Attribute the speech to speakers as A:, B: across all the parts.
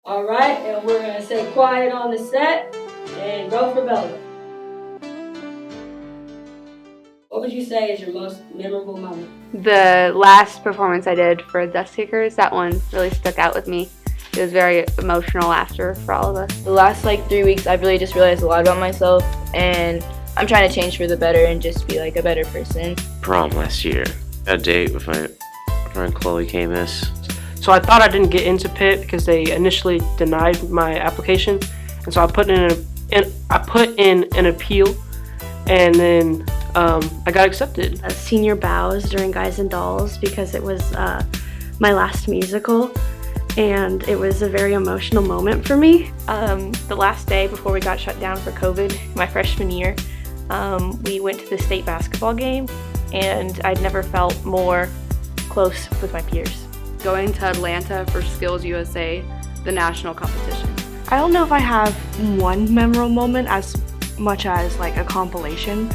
A: All right, and we're gonna say quiet on the set and go for Bella. What would you say is your most memorable moment?
B: The last performance I did for Dust Kickers, that one really stuck out with me. It was very emotional after for all of us.
C: The last 3 weeks, I've really just realized a lot about myself, and I'm trying to change for the better and just be a better person.
D: Prom last year. A date with my friend Chloe Camus.
E: So I thought I didn't get into Pitt because they initially denied my application, and so I put in an appeal, and then I got accepted.
F: Senior bows during Guys and Dolls because it was my last musical, and it was a very emotional moment for me.
G: The last day before we got shut down for COVID, my freshman year, we went to the state basketball game, and I'd never felt more close with my peers.
B: Going to Atlanta for Skills USA, the national competition.
H: I don't know if I have one memorable moment as much as a compilation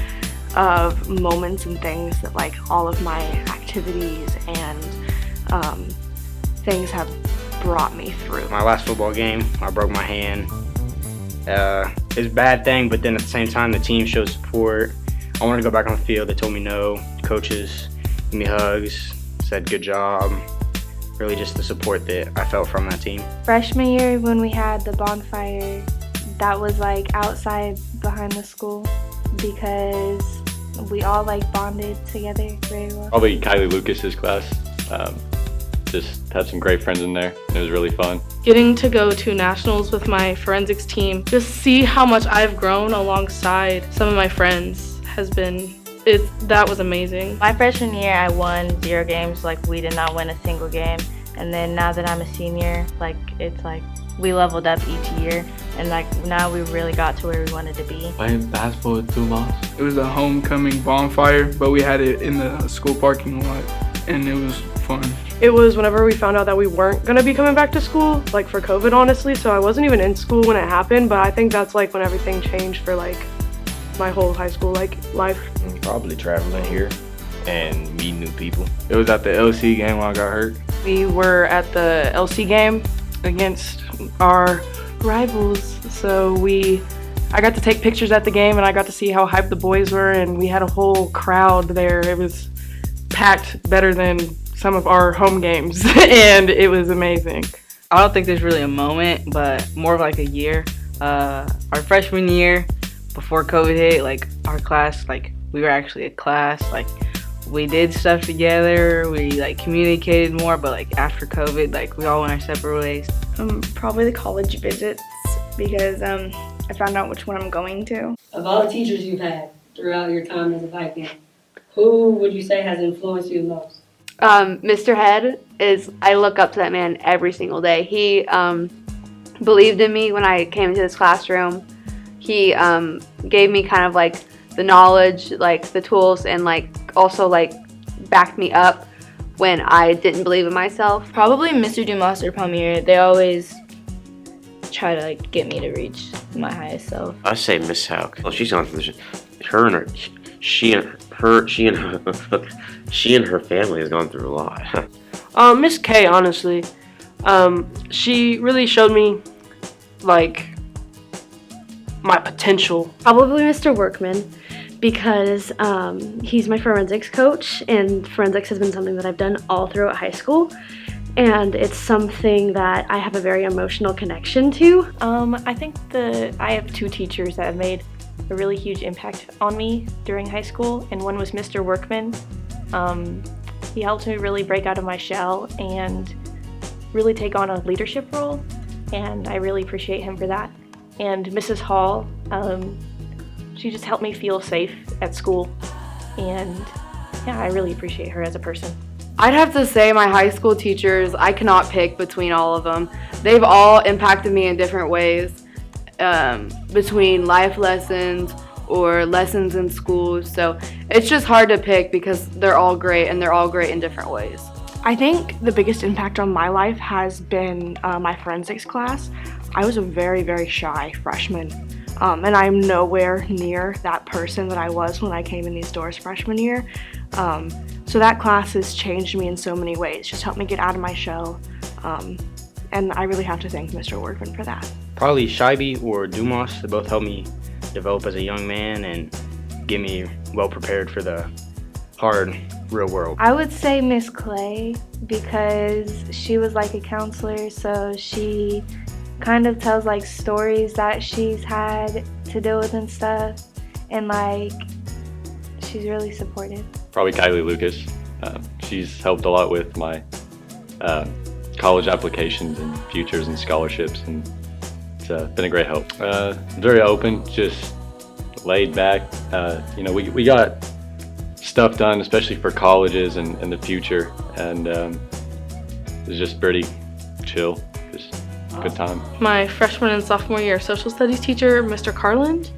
H: of moments and things that all of my activities and things have brought me through.
I: My last football game, I broke my hand. It's a bad thing, but then at the same time, the team showed support. I wanted to go back on the field. They told me no. Coaches gave me hugs, said good job. Really just the support that I felt from that team.
J: Freshman year when we had the bonfire, that was outside behind the school because we all bonded together very well.
K: Probably Kylie Lucas's class. Just had some great friends in there, and it was really fun.
L: Getting to go to nationals with my forensics team, just see how much I've grown alongside some of my friends that was amazing.
C: My freshman year, I won 0 games. We did not win a single game. And then now that I'm a senior, it's we leveled up each year, and now we really got to where we wanted to be.
M: Playing basketball with Dumas.
N: It was a homecoming bonfire, but we had it in the school parking lot, and it was fun.
E: It was whenever we found out that we weren't going to be coming back to school, for COVID, honestly, so I wasn't even in school when it happened, but I think that's when everything changed for my whole high school life.
O: Probably traveling here and meeting new people.
N: It was at the LC game when I got hurt.
E: We were at the LC game against our rivals, so I got to take pictures at the game, and I got to see how hyped the boys were, and we had a whole crowd there. It was packed better than some of our home games, and it was amazing.
C: I don't think there's really a moment, but more of a year. Our freshman year, before COVID hit, our class, we were actually a class, we did stuff together, we communicated more, but after COVID, we all went our separate ways.
H: Probably the college visits because I found out which one I'm going to.
A: Of all the teachers you've had throughout your time as a Viking, who would you say has influenced you the most?
B: Mr. Head I look up to that man every single day. He believed in me when I came into this classroom. He gave me kind of the knowledge, the tools, and also backed me up when I didn't believe in myself.
C: Probably Mr. Dumas or Palmier. They always try to get me to reach my highest self.
D: I say Miss Hauk. Well, she's gone through this. She and her family has gone through a lot.
E: Miss K, honestly, she really showed me my potential.
F: Probably Mr. Workman because he's my forensics coach, and forensics has been something that I've done all throughout high school, and it's something that I have a very emotional connection to.
G: I think I have 2 teachers that have made a really huge impact on me during high school, and one was Mr. Workman. He helped me really break out of my shell and really take on a leadership role, and I really appreciate him for that. And Mrs. Hall, she just helped me feel safe at school, and yeah, I really appreciate her as a person.
B: I'd have to say my high school teachers, I cannot pick between all of them. They've all impacted me in different ways, between life lessons or lessons in school, so it's just hard to pick because they're all great, and they're all great in different ways.
H: I think the biggest impact on my life has been my forensics class. I was a very, very shy freshman, and I'm nowhere near that person that I was when I came in these doors freshman year. So that class has changed me in so many ways, just helped me get out of my shell, and I really have to thank Mr. Workman for that.
I: Probably Scheibe or Dumas. They both helped me develop as a young man and get me well prepared for the hard real world.
J: I would say Miss Clay because she was like a counselor, so she kind of tells like stories that she's had to deal with and stuff, and like she's really supportive.
K: Probably Kylie Lucas. She's helped a lot with my college applications and futures and scholarships, and it's been a great help. Very open, just laid back. You know, we got stuff done, especially for colleges and the future, and it was just pretty chill, just a good time.
L: My freshman and sophomore year social studies teacher, Mr. Carland,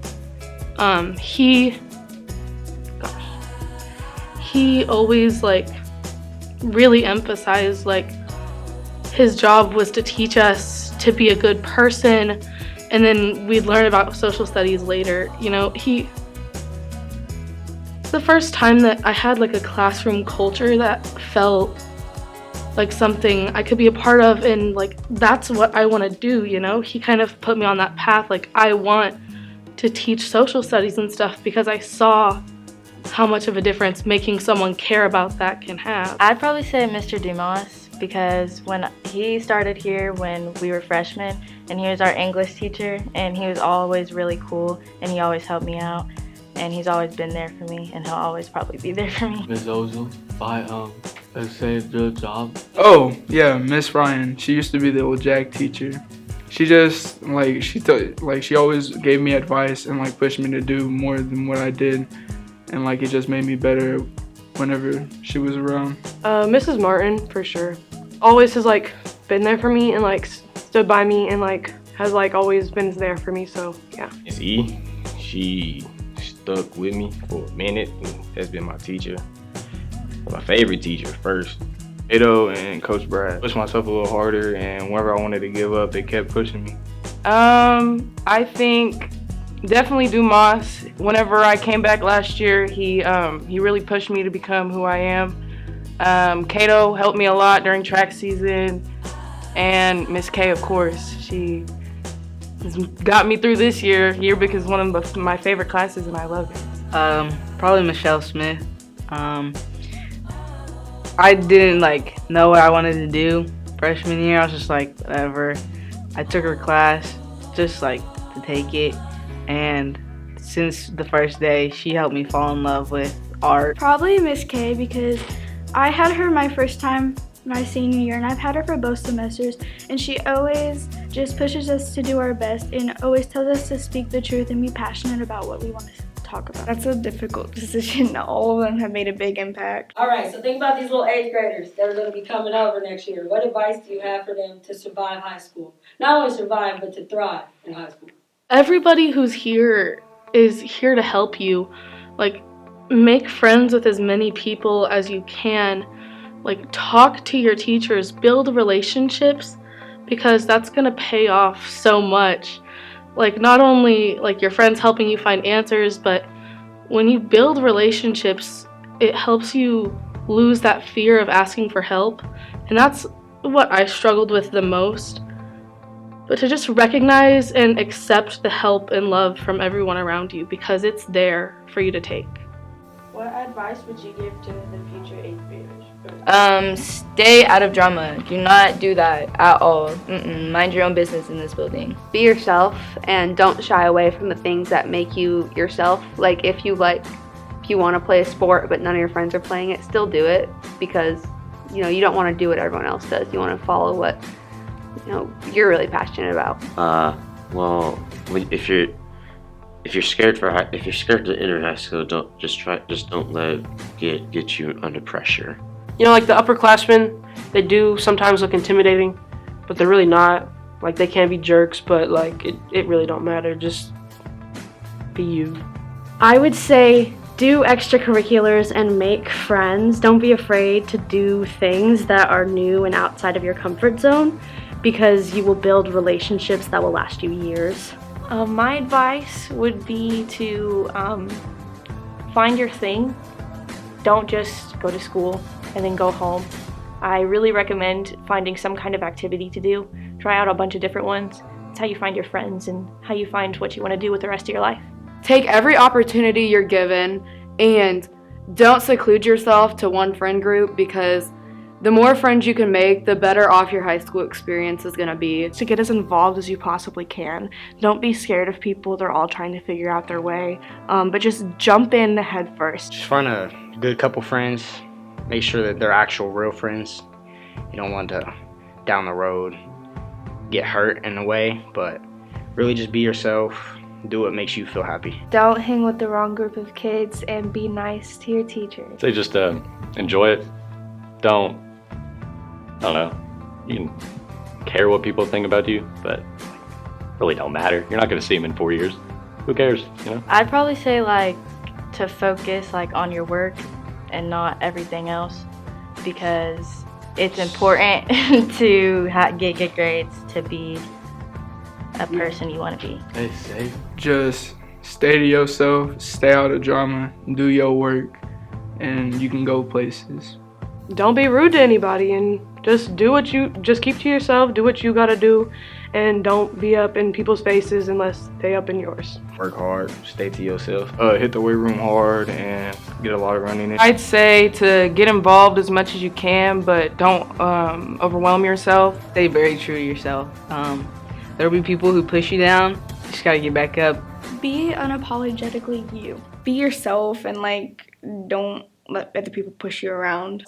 L: he always like really emphasized like his job was to teach us to be a good person, and then we'd learn about social studies later. You know, the first time that I had like a classroom culture that felt like something I could be a part of, and like that's what I want to do, you know. He kind of put me on that path, like I want to teach social studies and stuff because I saw how much of a difference making someone care about that can have.
G: I'd probably say Mr. Dumas because when he started here when we were freshmen, and he was our English teacher, and he was always really cool, and he always helped me out, and he's always been there for me, and he'll always probably be there for me.
M: Ms. Ozil, let's say good job.
N: Oh yeah, Miss Ryan. She used to be the old Jack teacher. She just like she always gave me advice and like pushed me to do more than what I did, and like it just made me better whenever she was around.
E: Mrs. Martin, for sure. Always has like been there for me and like stood by me and like has like always been there for me, so yeah.
O: Miss E, she stuck with me for a minute and has been my teacher. My favorite teacher first.
P: Ado and Coach Brad. Pushed myself a little harder, and whenever I wanted to give up, they kept pushing me.
E: I think definitely Dumas. Whenever I came back last year, he really pushed me to become who I am. Cato helped me a lot during track season, and Miss K, of course. She got me through this year because one of my favorite classes, and I love it.
C: Probably Michelle Smith. I didn't like know what I wanted to do freshman year. I was just like, whatever. I took her class just like to take it, and since the first day, she helped me fall in love with art.
Q: Probably Miss K because I had her my first time my senior year, and I've had her for both semesters, and she always just pushes us to do our best and always tells us to speak the truth and be passionate about what we want to talk about.
R: That's a difficult decision. All of them have made a big impact.
A: All right, so think about these little 8th graders that are going to be coming over next year. What advice do you have for them to survive high school? Not only survive, but to thrive in high school.
L: Everybody who's here is here to help you. Like, make friends with as many people as you can. Like, talk to your teachers, build relationships, because that's going to pay off so much. Like, not only like your friends helping you find answers, but when you build relationships, it helps you lose that fear of asking for help. And that's what I struggled with the most. But to just recognize and accept the help and love from everyone around you, because it's there for you to take.
R: What advice would you give to the future 8th graders?
S: Stay out of drama. Do not do that at all. Mind your own business in this building.
B: Be yourself and don't shy away from the things that make you yourself. Like if you want to play a sport but none of your friends are playing it, still do it, because you don't want to do what everyone else does. You want to follow what you're really passionate about.
D: Well, if you're scared to enter high school, don't let it get you under pressure.
T: Like the upperclassmen, they do sometimes look intimidating, but they're really not. Like they can be jerks, but like it really don't matter. Just be you.
F: I would say do extracurriculars and make friends. Don't be afraid to do things that are new and outside of your comfort zone, because you will build relationships that will last you years.
G: My advice would be to find your thing. Don't just go to school and then go home. I really recommend finding some kind of activity to do. Try out a bunch of different ones. It's how you find your friends and how you find what you want to do with the rest of your life.
B: Take every opportunity you're given and don't seclude yourself to one friend group, because the more friends you can make, the better off your high school experience is going to be.
H: To get as involved as you possibly can. Don't be scared of people. They're all trying to figure out their way. But just jump in head first.
I: Just find a good couple friends. Make sure that they're actual real friends. You don't want to, down the road, get hurt in a way, but really just be yourself. Do what makes you feel happy.
J: Don't hang with the wrong group of kids and be nice to your teachers.
K: Say just enjoy it. I don't know, you can care what people think about you, but really don't matter. You're not going to see them in 4 years. Who cares, you know?
J: I'd probably say like to focus like on your work and not everything else, because it's important to get good grades to be a person you want to be.
M: Stay safe.
N: Just stay to yourself, stay out of drama, do your work, and you can go places.
E: Don't be rude to anybody, and just keep to yourself, do what you gotta do, and don't be up in people's faces unless they up in yours.
P: Work hard, stay to yourself. Hit the weight room hard and get a lot of running in.
E: I'd say to get involved as much as you can, but don't overwhelm yourself.
C: Stay very true to yourself. There'll be people who push you down. You just gotta get back up.
Q: Be unapologetically you.
U: Be yourself and don't let other people push you around.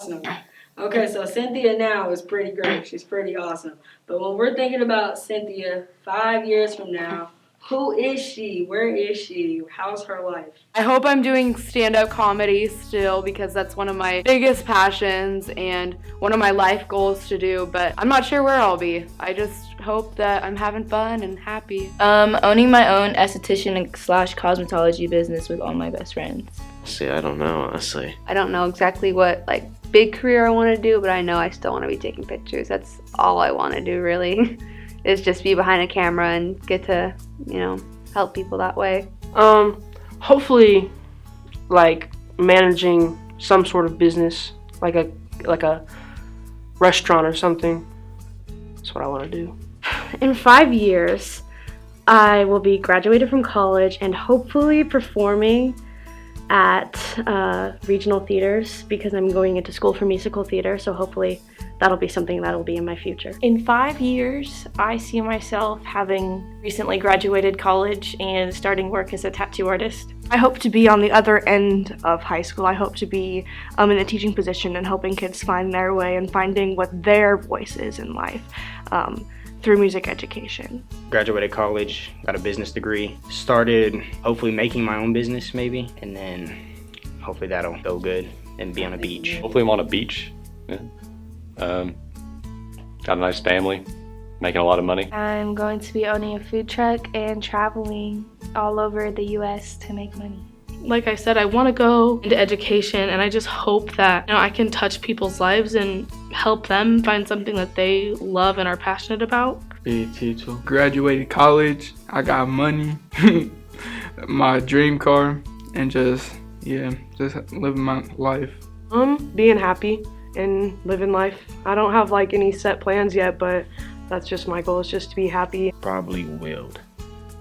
A: Okay, so Cynthia now is pretty great. She's pretty awesome. But when we're thinking about Cynthia 5 years from now, who is she? Where is she? How's her life?
B: I hope I'm doing stand-up comedy still, because that's one of my biggest passions and one of my life goals to do, but I'm not sure where I'll be. I just hope that I'm having fun and happy.
S: Owning my own esthetician / cosmetology business with all my best friends.
D: See, I don't know, honestly.
B: I don't know exactly what big career I want to do, but I know I still want to be taking pictures. That's all I want to do, really. Is just be behind a camera and get to, help people that way.
T: Hopefully, managing some sort of business, like a restaurant or something. That's what I want to do.
F: In 5 years, I will be graduated from college and hopefully performing at regional theaters, because I'm going into school for musical theater, so hopefully that'll be something that'll be in my future.
G: In 5 years, I see myself having recently graduated college and starting work as a tattoo artist.
H: I hope to be on the other end of high school. I hope to be in a teaching position and helping kids find their way and finding what their voice is in life through music education.
I: Graduated college, got a business degree, started hopefully making my own business maybe, and then hopefully that'll go good and be on a beach.
K: Hopefully I'm on a beach. Yeah. Got a nice family, making a lot of money.
J: I'm going to be owning a food truck and traveling all over the U.S. to make money.
L: Like I said, I want to go into education, and I just hope that I can touch people's lives and help them find something that they love and are passionate about.
M: Be a teacher.
N: Graduated college, I got money, my dream car, and just living my life.
E: Being happy and living life. I don't have any set plans yet, but that's just my goal, is just to be happy.
O: Probably weld.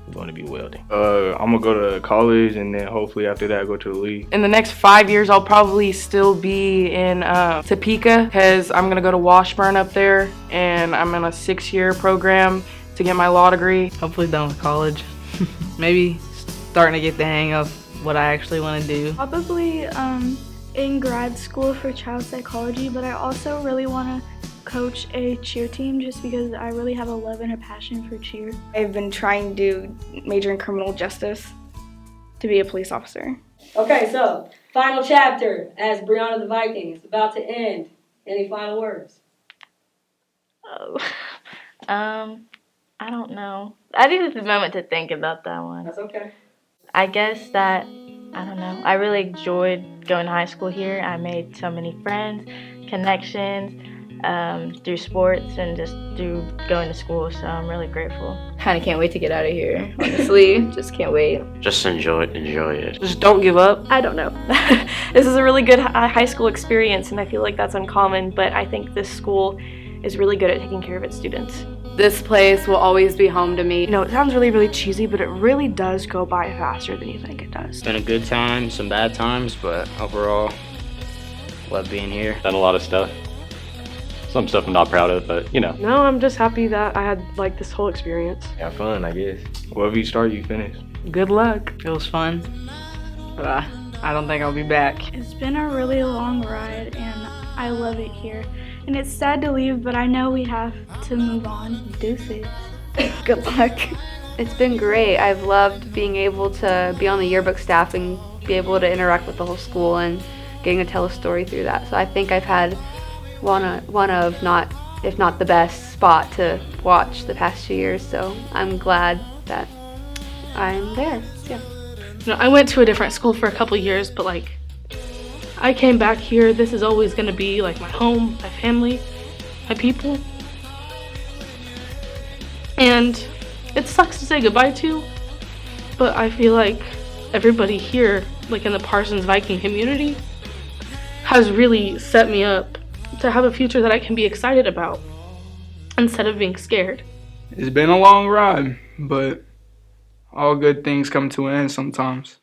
O: I'm going to be welding.
P: I'm gonna go to college, and then hopefully after that go to the league.
E: In the next 5 years, I'll probably still be in Topeka, because I'm gonna go to Washburn up there, and I'm in a 6-year program to get my law degree.
C: Hopefully done with college. Maybe starting to get the hang of what I actually want to do.
Q: Probably in grad school for child psychology, but I also really want to coach a cheer team, just because I really have a love and a passion for cheer.
U: I've been trying to major in criminal justice to be a police officer.
A: Okay, so final chapter as Brianna the Viking is about to end. Any final words?
J: I don't know. I needed a moment to think about that one.
A: That's okay.
J: I guess that, I don't know, I really enjoyed going to high school here. I made so many friends, connections.
G: through sports and just through going to school. So I'm really grateful.
S: Kind of can't wait to get out of here, honestly. Just can't wait.
D: Just enjoy it.
T: Just don't give up.
G: I don't know. This is a really good high school experience, and I feel like that's uncommon, but I think this school is really good at taking care of its students.
B: This place will always be home to me.
H: You know, it sounds really, really cheesy, but it really does go by faster than you think it does.
I: It's been a good time, some bad times, but overall, love being here.
K: Done a lot of stuff. Some stuff I'm not proud of, but you know.
E: No, I'm just happy that I had like this whole experience.
O: Have fun, I guess.
P: Whatever you start, you finish.
E: Good luck.
C: It was fun, but I don't think I'll be back.
Q: It's been a really long ride, and I love it here. And it's sad to leave, but I know we have to move on.
G: Deuces.
Q: Good luck.
B: It's been great. I've loved being able to be on the yearbook staff and be able to interact with the whole school and getting to tell a story through that. So I think I've had one of not, if not the best spot to watch the past 2 years. So I'm glad that I'm there. Yeah.
L: You know, I went to a different school for a couple years, but like, I came back here. This is always gonna be like my home, my family, my people. And it sucks to say goodbye to, but I feel like everybody here, like in the Parsons Viking community, has really set me up to have a future that I can be excited about instead of being scared.
N: It's been a long ride, but all good things come to an end sometimes.